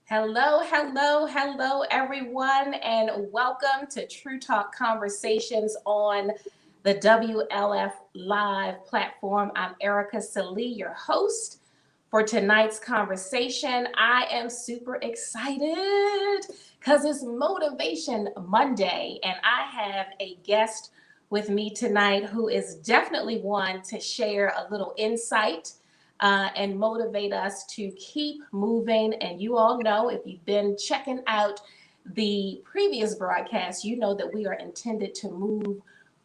Hello, hello, hello, everyone, and welcome to True Talk Conversations on the WLF Live platform. I'm Erica Salee, your host for tonight's conversation. I am super excited because it's Motivation Monday, and I have a guest with me tonight who is definitely one to share a little insight and motivate us to keep moving. And you all know, if you've been checking out the previous broadcast, you know that we are intended to move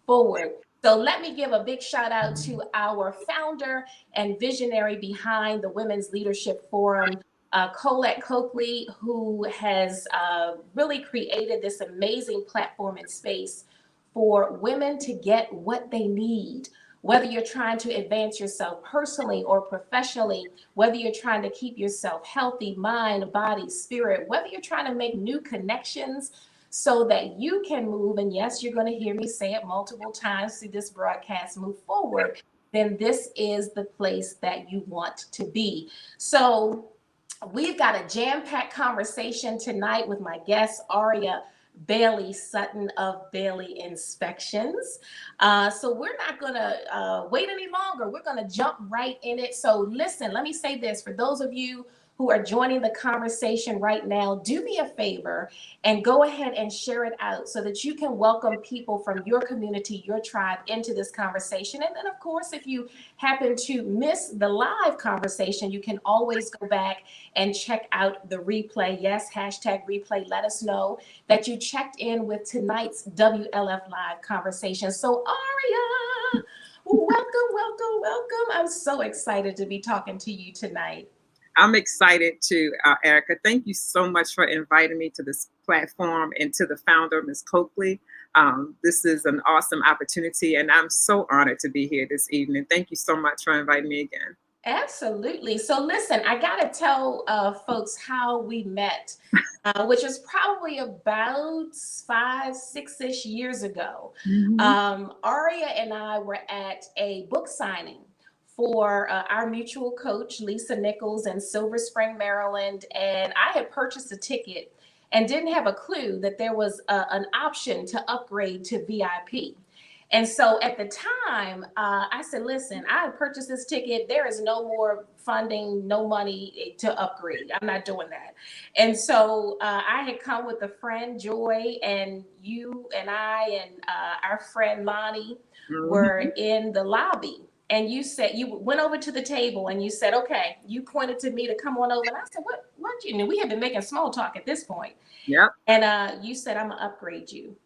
forward. So let me give a big shout out to our founder and visionary behind the Women's Leadership Forum, Colette Coakley, who has really created this amazing platform and space for women to get what they need, whether you're trying to advance yourself personally or professionally, whether you're trying to keep yourself healthy, mind, body, spirit, whether you're trying to make new connections so that you can move. And yes, you're going to hear me say it multiple times through this broadcast, move forward. Then this is the place that you want to be. So we've got a jam-packed conversation tonight with my guest, Aria Bailey Sutton of Bailey Inspections. So we're not going to wait any longer. We're going to jump right in it. So listen, let me say this. For those of you who are joining the conversation right now, do me a favor and go ahead and share it out so that you can welcome people from your community, your tribe into this conversation. And then, of course, if you happen to miss the live conversation, you can always go back and check out the replay. Yes, hashtag replay. Let us know that you checked in with tonight's WLF Live conversation. So, Aria, welcome, welcome, welcome. I'm so excited to be talking to you tonight. I'm excited too, Erica. Thank you so much for inviting me to this platform and to the founder, Ms. Coakley. This is an awesome opportunity, and I'm so honored to be here this evening. Thank you so much for inviting me again. Absolutely. So listen, I got to tell folks how we met, which is probably about 5, 6-ish years ago. Aria and I were at a book signing for our mutual coach, Lisa Nichols, in Silver Spring, Maryland. And I had purchased a ticket and didn't have a clue that there was an option to upgrade to VIP. And so at the time, I said, listen, I have purchased this ticket. There is no more funding, no money to upgrade. I'm not doing that. And so I had come with a friend, Joy, and you and I and our friend Lonnie were in the lobby. And you said, you went over to the table and you said, okay, you pointed to me to come on over. And I said, what do you know? We had been making small talk at this point. Yep. And you said, I'm going to upgrade you.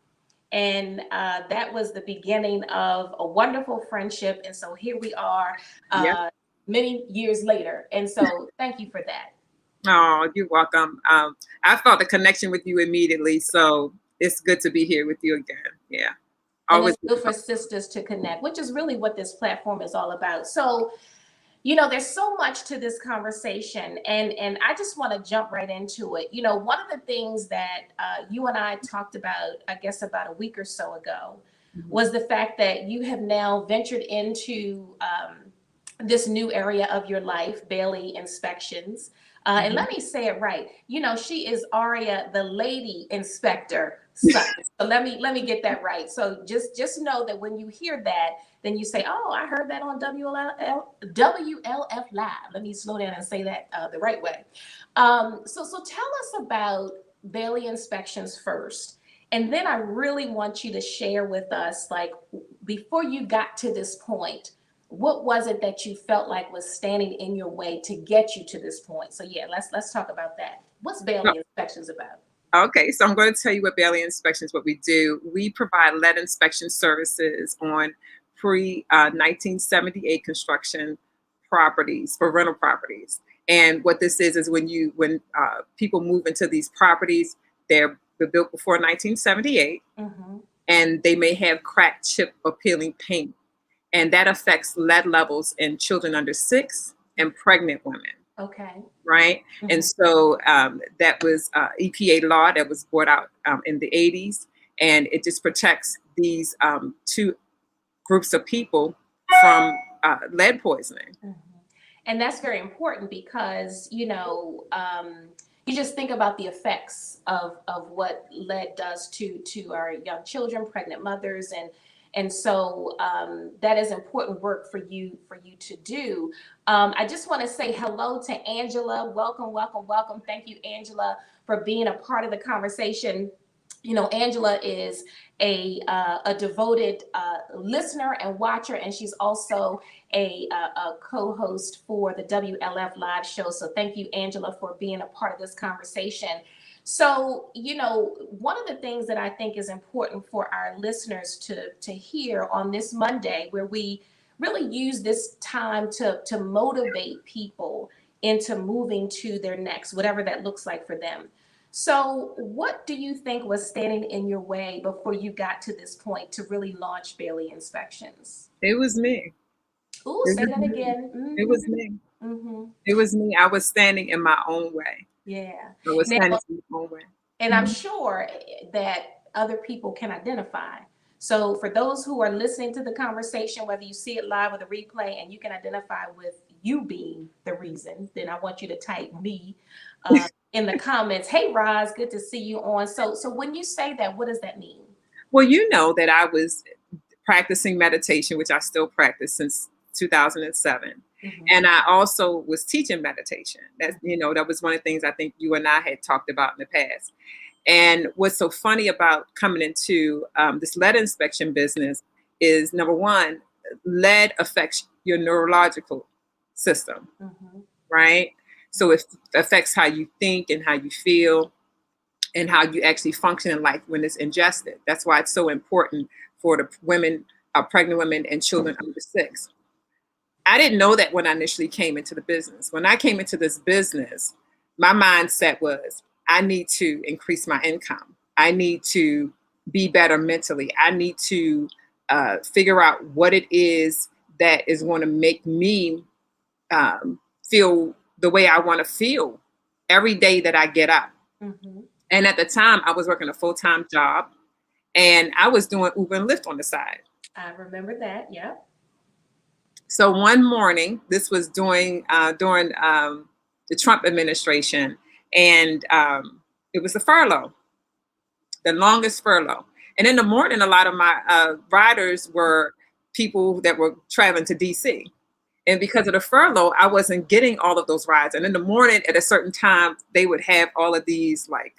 And that was the beginning of a wonderful friendship. And so here we are Yep. many years later. And so thank you for that. Oh, you're welcome. I felt a connection with you immediately. So it's good to be here with you again. Yeah. And Always. it's good for sisters to connect, which is really what this platform is all about. So, you know, there's so much to this conversation, and I just want to jump right into it. You know, one of the things that you and I talked about, I guess about a week or so ago, was the fact that you have now ventured into this new area of your life, Bailey Inspections. And let me say it right. You know, she is Aria, the lady inspector Sutton. So let me get that right. So just know that when you hear that, then you say, "Oh, I heard that on WLF Live." Let me slow down and say that the right way. So tell us about Bailey Inspections first, and then I really want you to share with us, like, before you got to this point, what was it that you felt like was standing in your way to get you to this point? So yeah, let's talk about that. What's Bailey Inspections about? Okay, so I'm going to tell you what Bailey Inspections, what we do. We provide lead inspection services on pre-1978 construction properties, for rental properties. And what this is when people move into these properties, they're built before 1978, and they may have cracked, chip, or peeling paint. And that affects lead levels in children under 6 and pregnant women. Okay. Right. And so that was EPA law that was brought out in the 80s. And it just protects these two groups of people from lead poisoning. And that's very important because, you know, you just think about the effects of what lead does to our young children, pregnant mothers, and so that is important work for you to do. I just want to say hello to Angela. Welcome, welcome, welcome. Thank you, Angela, for being a part of the conversation. You know, Angela is a devoted listener and watcher, and she's also a co-host for the WLF Live show. So thank you, Angela, for being a part of this conversation. So, you know, one of the things that I think is important for our listeners to hear on this Monday, where we really use this time to motivate people into moving to their next, whatever that looks like for them. So, what do you think was standing in your way before you got to this point to really launch Bailey Inspections? It was me. Ooh, It say was that me. again. It was me. Mm-hmm. It was me. I was standing in my own way. Yeah. I was Now, standing in my own way. and I'm sure that other people can identify. So, for those who are listening to the conversation, whether you see it live or the replay, and you can identify with you being the reason, then I want you to type me in the comments. Hey, Roz, good to see you on. So when you say that, what does that mean? Well, you know that I was practicing meditation, which I still practice since 2007. Mm-hmm. And I also was teaching meditation. That, you know, that was one of the things I think you and I had talked about in the past. And what's so funny about coming into this lead inspection business is, number one, lead affects your neurological system, Mm-hmm. right? So it affects how you think and how you feel and how you actually function in life when it's ingested. That's why it's so important for the women, pregnant women and children under 6. I didn't know that when I initially came into the business. When I came into this business, my mindset was, I need to increase my income. I need to be better mentally. I need to figure out what it is that is going to make me feel the way I want to feel every day that I get up. Mm-hmm. And at the time, I was working a full-time job, and I was doing Uber and Lyft on the side. I remember that. Yeah. So one morning, this was during the Trump administration, and it was the furlough, the longest furlough. And in the morning, a lot of my riders were people that were traveling to DC. And because of the furlough, I wasn't getting all of those rides. And in the morning, at a certain time, they would have all of these, like,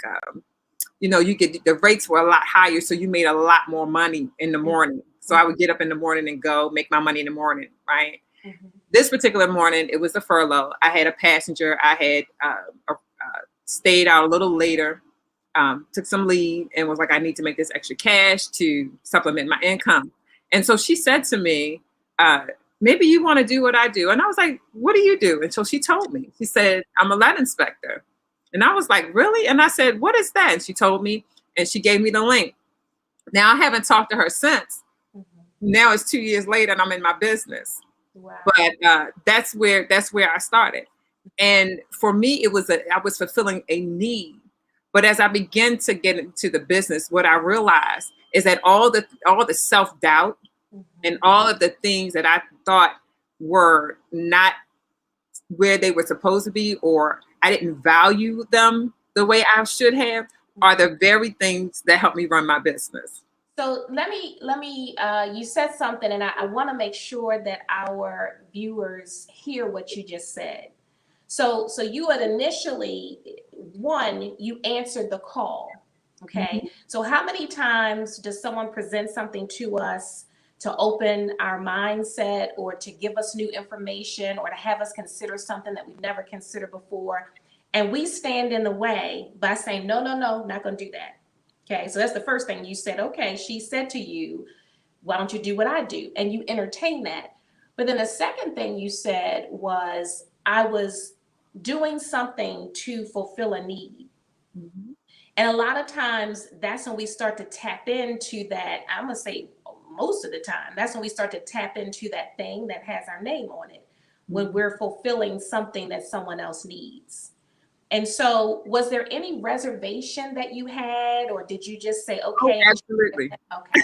you get the rates were a lot higher, so you made a lot more money in the morning. So I would get up in the morning and go make my money in the morning, right? Mm-hmm. This particular morning, it was a furlough. I had a passenger. I had stayed out a little later, took some leave, and was like, I need to make this extra cash to supplement my income. And so she said to me, maybe you want to do what I do. And I was like, what do you do? And so she told me. She said, I'm a lead inspector. And I was like, really? And I said, what is that? And she told me, and she gave me the link. Now, I haven't talked to her since. Mm-hmm. Now it's 2 years later and I'm in my business. Wow. But that's where I started. And for me, I was fulfilling a need. But as I began to get into the business, what I realized is that all the self-doubt, mm-hmm. and all of the things that I thought were not where they were supposed to be, or I didn't value them the way I should have, are the very things that help me run my business. So let me, you said something, and I want to make sure that our viewers hear what you just said. So you had initially, you answered the call. Okay. Mm-hmm. So how many times does someone present something to us to open our mindset, or to give us new information, or to have us consider something that we've never considered before, and we stand in the way by saying, no, not going to do that. Okay, so that's the first thing you said. Okay, she said to you, why don't you do what I do? And you entertain that. But then the second thing you said was, I was doing something to fulfill a need. Mm-hmm. And a lot of times that's when we start to tap into that. I'm going to say most of the time, that's when we start to tap into that thing that has our name on it, when we're fulfilling something that someone else needs. And so was there any reservation that you had, or did you just say, okay? Oh, absolutely. Okay.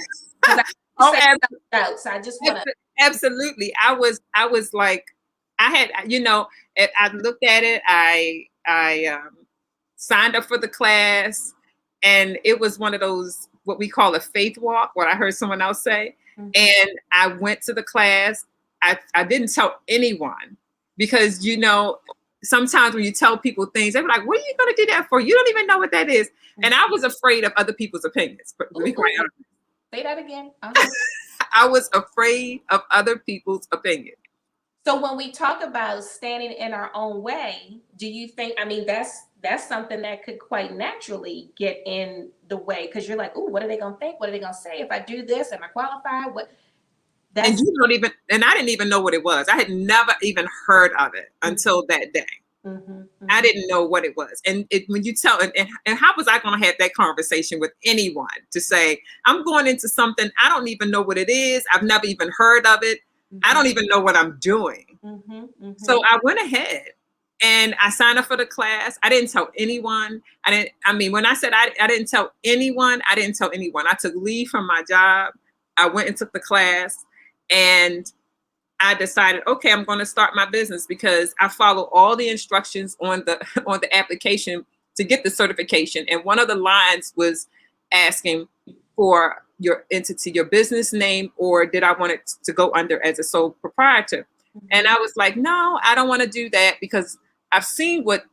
Absolutely. So I just want to. Absolutely. I was like, I had, I looked at it. I signed up for the class, and it was one of those what we call a faith walk, what I heard someone else say. Mm-hmm. And I went to the class. I didn't tell anyone because, you know, sometimes when you tell people things, they're like, what are you going to do that for? You don't even know what that is. Mm-hmm. And I was afraid of other people's opinions. But to be quite honest. Say that again. Uh-huh. I was afraid of other people's opinions. So when we talk about standing in our own way, do you think, I mean, that's something that could quite naturally get in the way, because you're like, oh, what are they going to think? What are they going to say if I do this? Am I qualified? What? And you don't even, and I didn't even know what it was. I had never even heard of it until that day. Mm-hmm, mm-hmm. I didn't know what it was. And when you tell, and how was I going to have that conversation with anyone to say, I'm going into something, I don't even know what it is. I've never even heard of it. Mm-hmm. I don't even know what I'm doing. Mm-hmm, mm-hmm. So I went ahead and I signed up for the class. I didn't tell anyone. When I said I didn't tell anyone, I didn't tell anyone. I took leave from my job. I went and took the class, and I decided, okay, I'm going to start my business because I follow all the instructions on the application to get the certification. And one of the lines was asking for your entity, your business name, or did I want it to go under as a sole proprietor? Mm-hmm. And I was like, no, I don't want to do that because I've seen what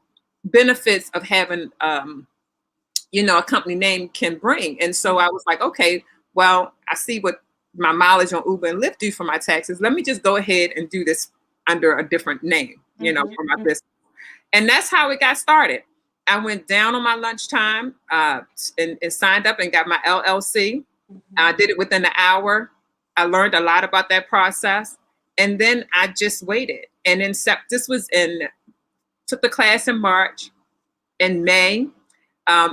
benefits of having, a company name can bring. And so I was like, okay, well, I see what my mileage on Uber and Lyft do for my taxes. Let me just go ahead and do this under a different name, mm-hmm. for my business. And that's how it got started. I went down on my lunchtime and signed up and got my LLC. Mm-hmm. I did it within an hour. I learned a lot about that process. And then I just waited. And then took the class in March. In May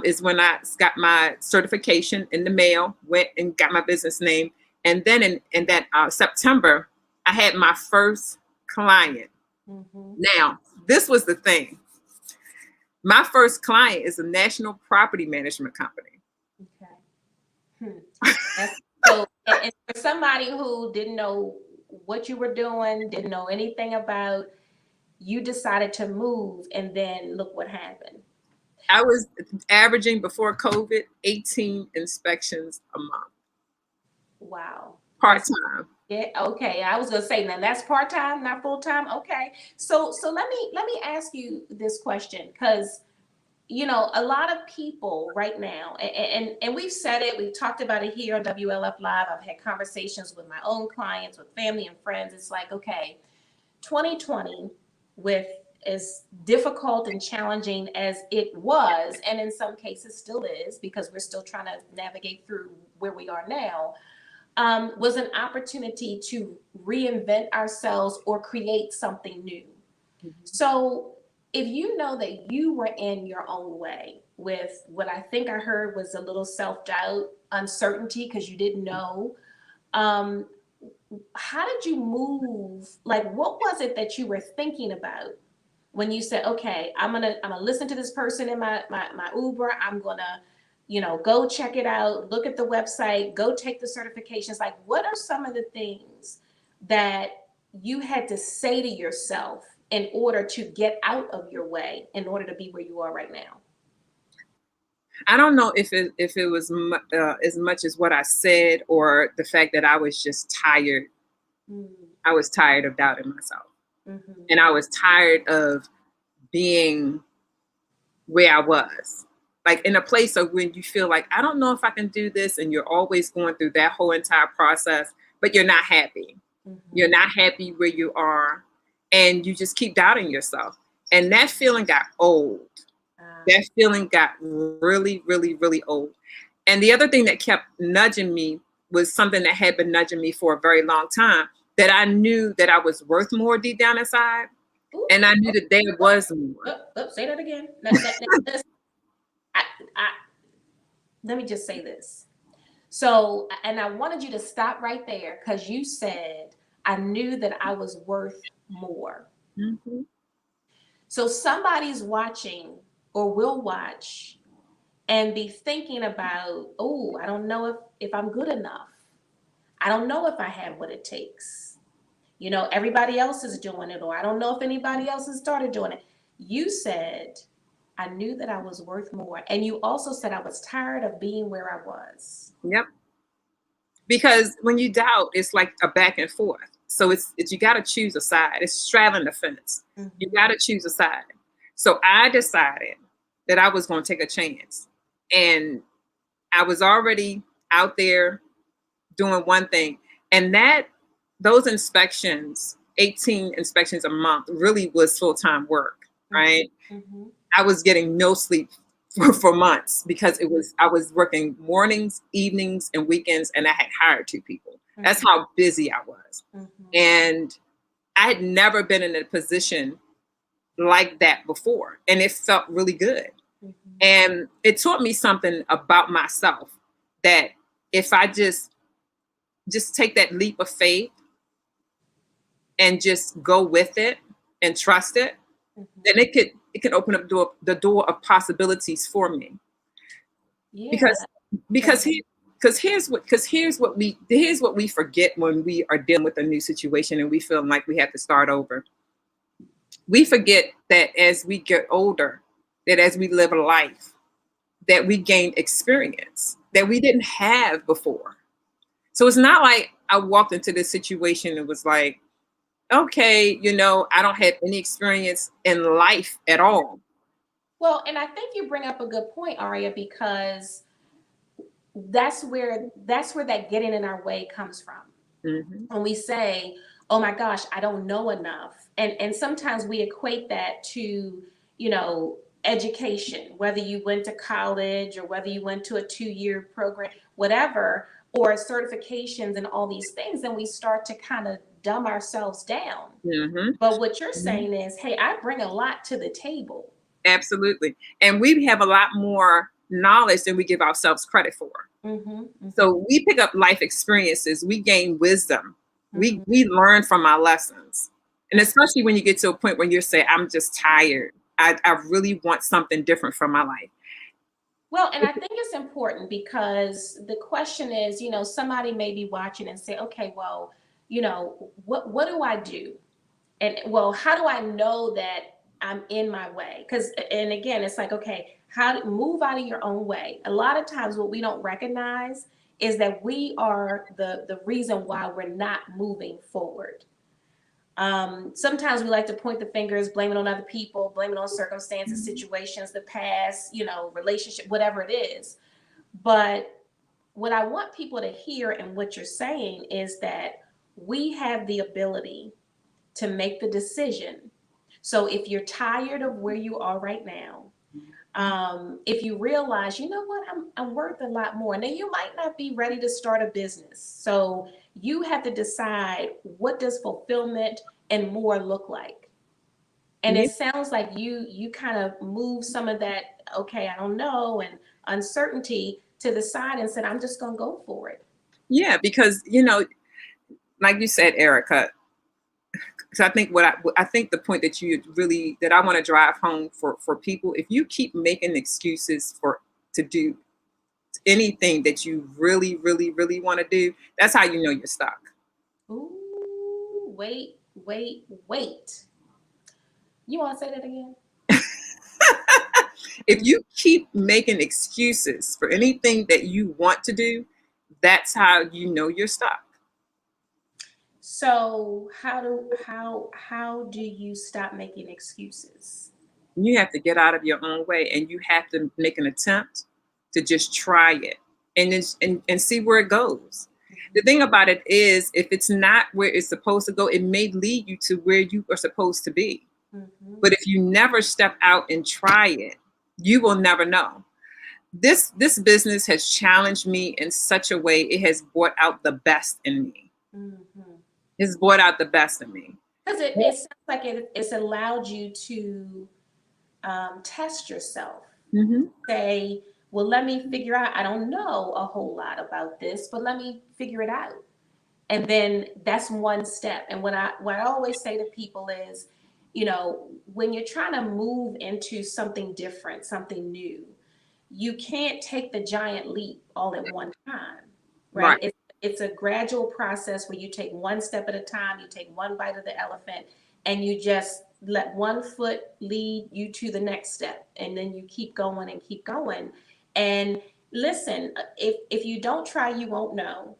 is when I got my certification in the mail, went and got my business name. And then in that September, I had my first client. Mm-hmm. Now, this was the thing. My first client is a national property management company. Okay. So, and for somebody who didn't know what you were doing, didn't know anything about, you decided to move, and then look what happened. I was averaging before COVID 18 inspections a month. Wow. Part-time. Yeah. Okay. I was gonna say, now that's part-time, not full-time. Okay. So let me ask you this question, because a lot of people right now, and we've said it, we've talked about it here on WLF Live. I've had conversations with my own clients, with family and friends. It's like, okay, 2020, with as difficult and challenging as it was, and in some cases still is, because we're still trying to navigate through where we are now, was an opportunity to reinvent ourselves or create something new. Mm-hmm. So if you know that you were in your own way with what I think I heard was a little self-doubt, uncertainty, because you didn't know, how did you move? Like, what was it that you were thinking about when you said, okay, I'm gonna listen to this person in my Uber, I'm gonna go check it out, look at the website, go take the certifications? Like, what are some of the things that you had to say to yourself in order to get out of your way, in order to be where you are right now? I don't know if it was as much as what I said, or the fact that I was just tired. Mm-hmm. I was tired of doubting myself. Mm-hmm. And I was tired of being where I was. Like in a place of when you feel like, I don't know if I can do this, and you're always going through that whole entire process, but you're not happy. Mm-hmm. You're not happy where you are, and you just keep doubting yourself. And that feeling got old. That feeling got really, really, really old. And the other thing that kept nudging me was something that had been nudging me for a very long time, that I knew that I was worth more deep down inside. Ooh, and I knew that there was more. Say that again. Let me just say this. So, and I wanted you to stop right there, because you said, I knew that I was worth more. Mm-hmm. So somebody's watching or will watch and be thinking about, oh, I don't know if I'm good enough. I don't know if I have what it takes. Everybody else is doing it, or I don't know if anybody else has started doing it. You said, I knew that I was worth more. And you also said I was tired of being where I was. Yep. Because when you doubt, it's like a back and forth. So it's you got to choose a side. It's straddling the fence. You got to choose a side. So I decided that I was going to take a chance, and I was already out there doing one thing, and that those inspections, 18 inspections a month, really was full-time work, right? Mm-hmm. I was getting no sleep for months because I was working mornings, evenings, and weekends, and I had hired 2 people. That's how busy I was. And I had never been in a position like that before, and it felt really good. And it taught me something about myself, that if I just take that leap of faith and just go with it and trust it, then it can open up the door of possibilities for me. Yeah. Because here's what we forget when we are dealing with a new situation and we feel like we have to start over. We forget that as we get older, that as we live a life, that we gain experience that we didn't have before. So it's not like I walked into this situation and was like, okay, I don't have any experience in life at all. Well, and I think you bring up a good point, Aria, because that's where that getting in our way comes from. When we say, oh my gosh, I don't know enough. And sometimes we equate that to, education, whether you went to college or whether you went to a 2-year program, whatever, or certifications and all these things, and we start to kind of dumb ourselves down. But what you're saying is, hey, I bring a lot to the table. Absolutely. And we have a lot more knowledge than we give ourselves credit for. So we pick up life experiences, we gain wisdom, we learn from our lessons. And especially when you get to a point where you say, I'm just tired. I really want something different from my life. Well, and I think it's important because the question is, somebody may be watching and say, okay, well, what do I do? And well, how do I know that I'm in my way? Because, and again, it's like, okay, how to move out of your own way. A lot of times what we don't recognize is that we are the reason why we're not moving forward. Sometimes we like to point the fingers, blame it on other people, blame it on circumstances, situations, the past, relationship, whatever it is. But what I want people to hear and what you're saying is that we have the ability to make the decision. So if you're tired of where you are right now, if you realize, you know what, I'm worth a lot more. Now you might not be ready to start a business. So you have to decide, what does fulfillment and more look like? And it sounds like you kind of move some of that, okay, I don't know, and uncertainty to the side and said, I'm just going to go for it. Yeah, because like you said, Erica. So I think I think the point that I want to drive home for people, if you keep making excuses to do anything that you really, really, really want to do, that's how you know you're stuck. Ooh, wait. You want to say that again? If you keep making excuses for anything that you want to do, that's how you know you're stuck. So how do you stop making excuses? You have to get out of your own way, and you have to make an attempt to just try it and see where it goes. The thing about it is, if it's not where it's supposed to go, it may lead you to where you are supposed to be. But if you never step out and try it, you will never know. This business has challenged me in such a way, it has brought out the best in me. It's brought out the best in me. Because it sounds like it's allowed you to test yourself. Say, well, let me figure out, I don't know a whole lot about this, but let me figure it out. And then that's one step. And what I always say to people is, when you're trying to move into something different, something new, you can't take the giant leap all at one time, right? Right. It's a gradual process where you take one step at a time, you take one bite of the elephant, and you just let one foot lead you to the next step, and then you keep going and keep going. And listen, if you don't try, you won't know.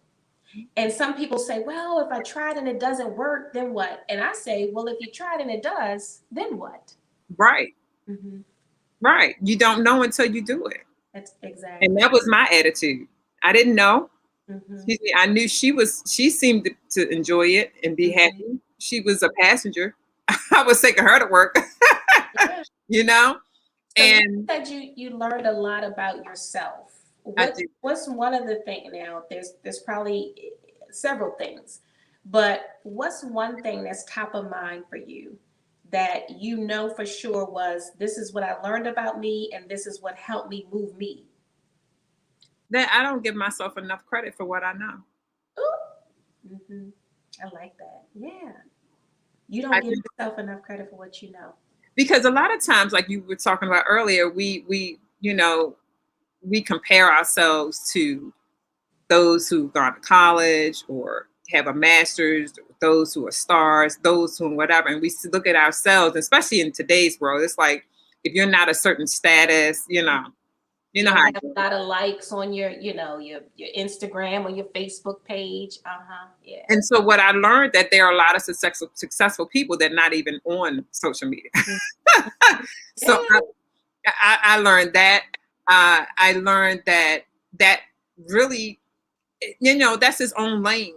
And some people say, well, if I tried and it doesn't work, then what? And I say, well, if you tried and it does, then what? Right. Mm-hmm. Right. You don't know until you do it. That's And exactly. that was my attitude. I didn't know. Mm-hmm. Excuse me. I knew she seemed to enjoy it and be Mm-hmm. happy. She was a passenger. I was taking her to work, Yeah. you know? So you And said you learned a lot about yourself. I did. What's one of the things now? There's probably several things, but what's one thing that's top of mind for you that you know for sure was this is what I learned about me and this is what helped me move me? That I don't give myself enough credit for what I know. Mm-hmm. I like that. Yeah, you don't I give do. yourself enough credit for what you know. Because a lot of times, like you were talking about earlier, we we compare ourselves to those who've gone to college or have a master's, those who are stars, those who whatever, and we look at ourselves, especially in today's world. It's like if you're not a certain status, you You know don't how have it goes. a lot of likes on your, your Instagram or your Facebook page. Uh-huh. Yeah. And so what I learned that there are a lot of successful people that are not even on social media. Mhm. So Yeah. I learned that. I learned that really, that's his own lane.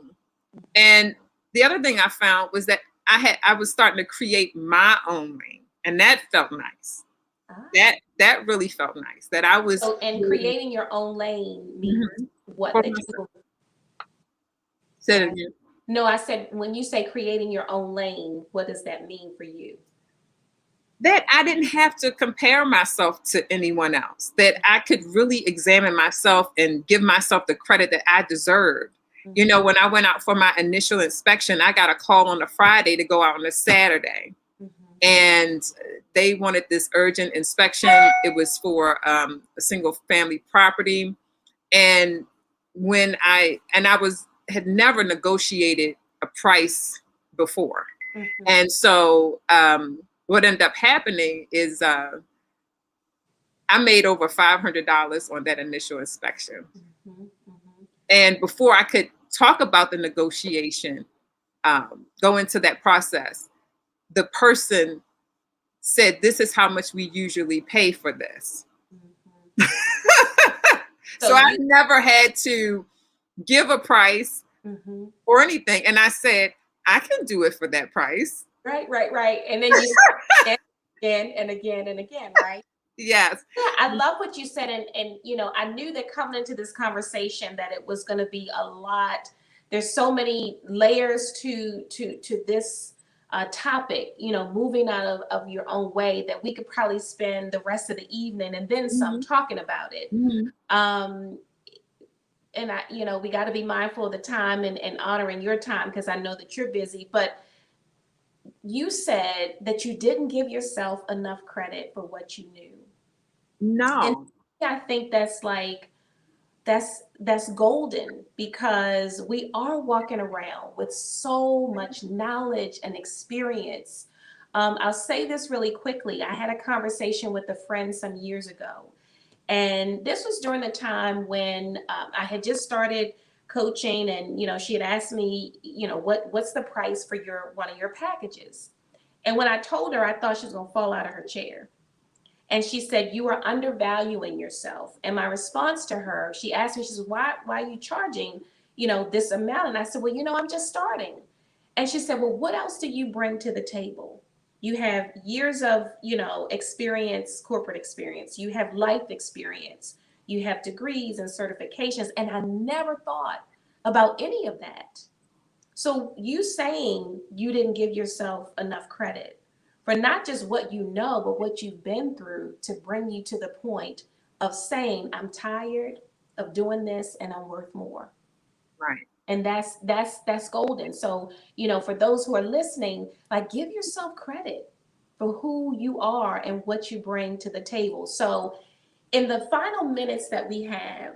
And the other thing I found was that I was starting to create my own lane, and that felt nice. Ah. That really felt nice. That I was So, and creating. creating your own lane means Mhm. what? For That myself. you, Said go it ahead. again. No, I said when you say creating your own lane, what does that mean for you? That I didn't have to compare myself to anyone else. That I could really examine myself and give myself the credit that I deserved. Mm-hmm. When I went out for my initial inspection, I got a call on a Friday to go out on a Saturday. Mm-hmm. And they wanted this urgent inspection. It was for a single family property. And I was had never negotiated a price before. Mm-hmm. And so what ended up happening is I made over $500 on that initial inspection. Mm-hmm. Mm-hmm. And before I could talk about the negotiation, go into that process, the person said, "This is how much we usually pay for this." Mm-hmm. So So I you. never had to give a price Mm-hmm. or anything. And I said, I can do it for that price. Right, right, right. And then you again and again and again, right? Yes. Yeah, I love what you said, and I knew that coming into this conversation that it was going to be a lot. There's so many layers to this topic. Moving out of your own way, that we could probably spend the rest of the evening and then some Mhm. talking about it. Mhm. Um, and we got to be mindful of the time and honoring your time because I know that you're busy. But you said that you didn't give yourself enough credit for what you knew. And No. I think that's like that's golden because we are walking around with so much knowledge and experience. I'll say this really quickly. I had a conversation with a friend some years ago, and this was during the time when I had just started coaching, and she had asked me, what's the price for your one of your packages? And when I told her, I thought she was gonna fall out of her chair. And she said, you are undervaluing yourself. And my response to her, she asked me, she says, why are you charging, this amount? And I said, well, I'm just starting. And she said, well, what else do you bring to the table? You have years of, experience, corporate experience. You have life experience. You have degrees and certifications. And I never thought about any of that. So you saying you didn't give yourself enough credit for not just what you know, but what you've been through to bring you to the point of saying, I'm tired of doing this and I'm worth more. Right. And that's golden. So, for those who are listening, like give yourself credit for who you are and what you bring to the table. So in the final minutes that we have,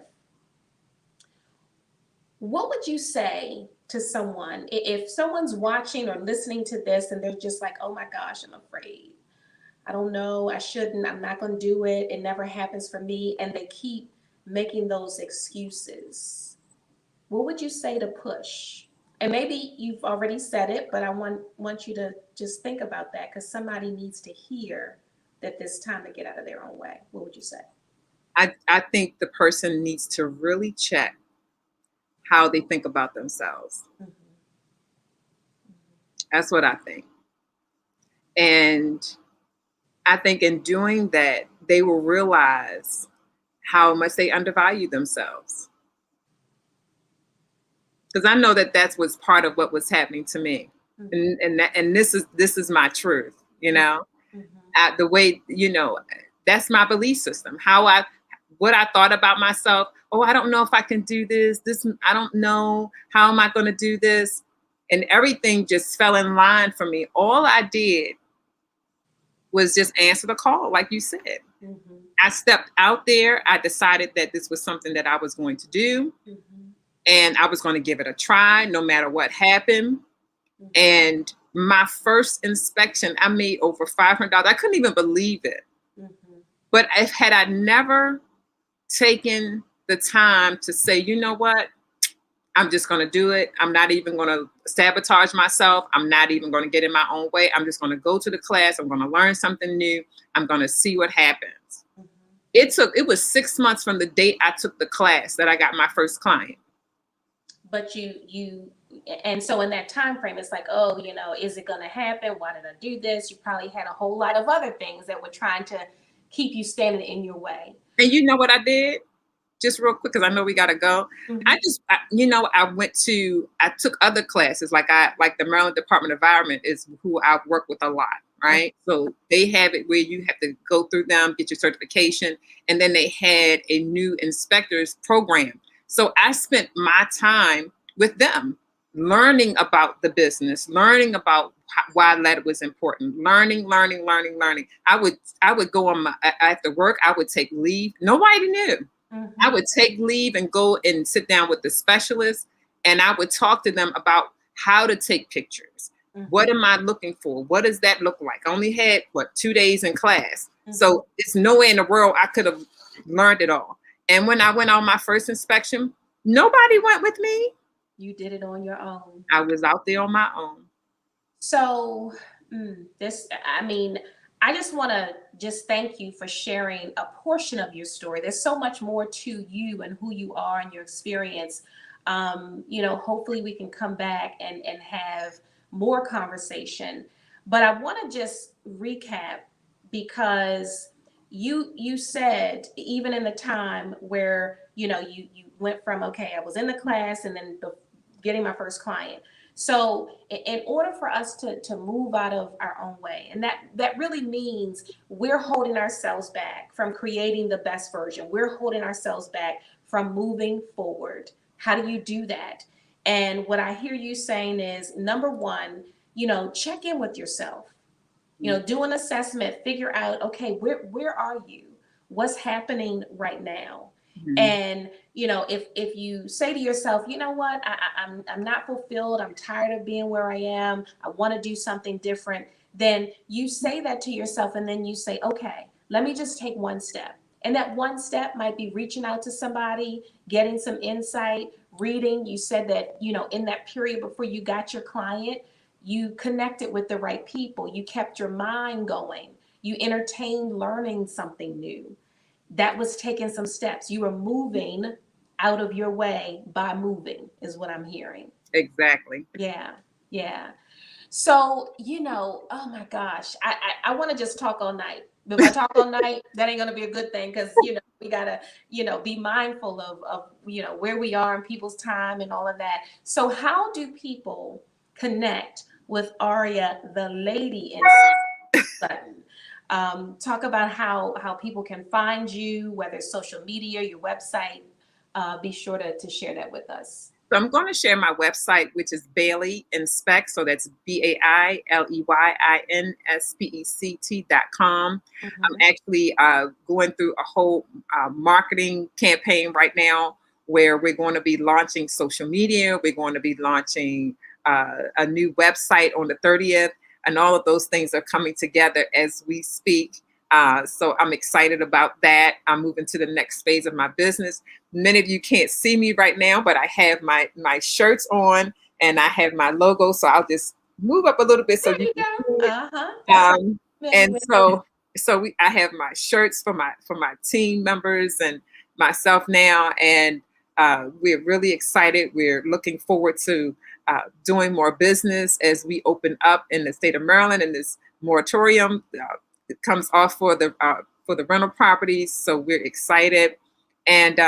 what would you say to someone, if someone's watching or listening to this and they're just like, oh my gosh, I'm afraid. I don't know, I shouldn't, I'm not going to do it. It never happens for me. And they keep making those excuses. What would you say to push? And maybe you've already said it, but I want you to just think about that because somebody needs to hear that it's time to get out of their own way. What would you say? I think the person needs to really check how they think about themselves. Mm-hmm. That's what I think. And I think in doing that, they will realize how much they undervalue themselves. Because I know that that's was part of what was happening to me, and this is my truth. The way that's my belief system. What I thought about myself. Oh, I don't know if I can do this. I don't know. How am I going to do this? And everything just fell in line for me. All I did was just answer the call, like you said. Mm-hmm. I stepped out there. I decided that this was something that I was going to do. Mm-hmm. And I was going to give it a try, no matter what happened. Mm-hmm. And my first inspection, I made over $500. I couldn't even believe it. Mm-hmm. But had I never taken the time to say, you know what, I'm just going to do it. I'm not even going to sabotage myself. I'm not even going to get in my own way. I'm just going to go to the class. I'm going to learn something new. I'm going to see what happens. Mm-hmm. It was 6 months from the date I took the class that I got my first client. But and so in that time frame, it's like, oh, is it going to happen? Why did I do this? You probably had a whole lot of other things that were trying to keep you standing in your way. And you know what I did? Just real quick, because I know we got to go. Mm-hmm. I took other classes, like the Maryland Department of Environment is who I work with a lot, right? Mm-hmm. So they have it where you have to go through them, get your certification, and then they had a new inspectors program. So I spent my time with them, learning about the business, learning about why lead was important, learning. I would go after work. I would take leave. Nobody knew. Mm-hmm. I would take leave and go and sit down with the specialists, and I would talk to them about how to take pictures. Mm-hmm. What am I looking for? What does that look like? I only had 2 days in class. Mm-hmm. So it's no way in the world I could have learned it all. And when I went on my first inspection, nobody went with me. You did it on your own. I was out there on my own. So I just want to thank you for sharing a portion of your story. There's so much more to you and who you are and your experience. Hopefully we can come back and have more conversation. But I want to just recap, because you said, even in the time where, you went from, okay, I was in the class and then getting my first client. So in order for us to move out of our own way, and that really means we're holding ourselves back from creating the best version. We're holding ourselves back from moving forward. How do you do that? And what I hear you saying is, number one, check in with yourself. Do an assessment, figure out, okay, where are you? What's happening right now? Mm-hmm. And, if you say to yourself, you know what, I'm not fulfilled. I'm tired of being where I am. I want to do something different. Then you say that to yourself, and then you say, okay, let me just take one step. And that one step might be reaching out to somebody, getting some insight, reading. You said that, in that period before you got your client, you connected with the right people. You kept your mind going. You entertained learning something new. That was taking some steps. You were moving out of your way by moving, is what I'm hearing. Exactly. Yeah. So, oh my gosh, I want to just talk all night. But if I talk all night, that ain't going to be a good thing, because, we got to, be mindful of, where we are in people's time and all of that. So how do people connect with Aria, the lady in Sutton? Talk about how people can find you, whether it's social media, your website. Be sure to share that with us. So I'm going to share my website, which is Bailey Inspect. So that's BAILEYINSPECT.com. Mm-hmm. I'm actually going through a whole marketing campaign right now where we're going to be launching social media. We're going to be launching a new website on the 30th, and all of those things are coming together as we speak. So I'm excited about that. I'm moving to the next phase of my business. Many of you can't see me right now, but I have my shirts on and I have my logo. So I'll just move up a little bit so There you you can go. see it. That's what I'm familiar And with. I have my shirts for my team members and myself now, and we're really excited. We're looking forward to doing more business as we open up in the state of Maryland, and this moratorium it comes off for the rental properties. So we're excited, and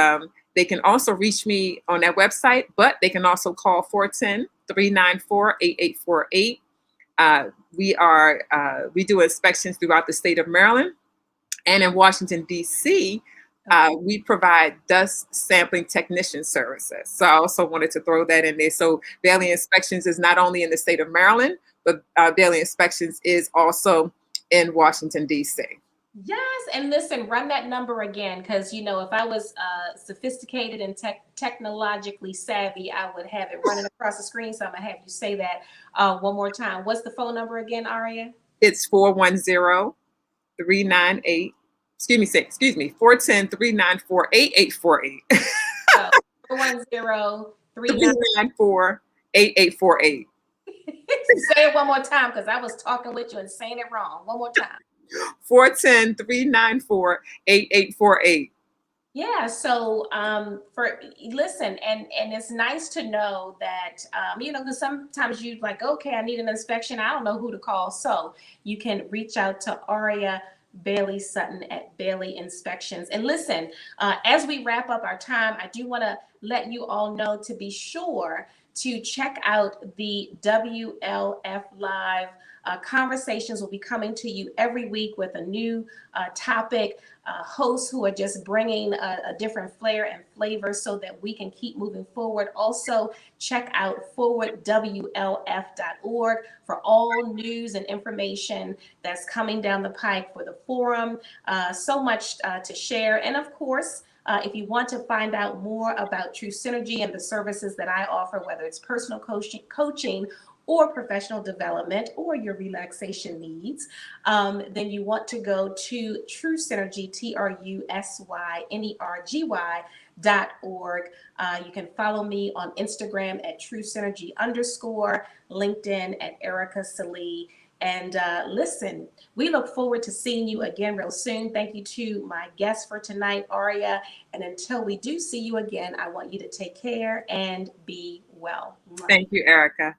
they can also reach me on that website, but they can also call 410-394-8848. We do inspections throughout the state of Maryland, and in Washington D.C. We provide dust sampling technician services. So I also wanted to throw that in there. So Bailey Inspections is not only in the state of Maryland, but Bailey Inspections is also in Washington D.C. Yes, and listen, run that number again, because if I was sophisticated and technologically savvy, I would have it running across the screen. So I'm gonna have you say that one more time. What's the phone number again, Aria? It's 410-398. Excuse me, 410-394-8848. So 410-39. 394-8848. Say it one more time, because I was talking with you and saying it wrong. One more time. 410-394-8848. Yeah, so listen, and it's nice to know that because sometimes you like, okay, I need an inspection, I don't know who to call. So you can reach out to Aria Bailey Sutton at Bailey Inspections. And listen, as we wrap up our time, I do want to let you all know to be sure to check out the WLF Live. Conversations will be coming to you every week with a new topic, hosts who are just bringing a different flair and flavor so that we can keep moving forward. Also, check out forwardwlf.org for all news and information that's coming down the pike for the forum. So much to share. And of course, if you want to find out more about True Synergy and the services that I offer, whether it's personal coaching or professional development or your relaxation needs, then you want to go to True Synergy, TRUSYNERGY.org. You can follow me on Instagram at True Synergy _, LinkedIn at Erica Salee. And listen, we look forward to seeing you again real soon. Thank you to my guest for tonight, Aria. And until we do see you again, I want you to take care and be well. Thank you, Erica.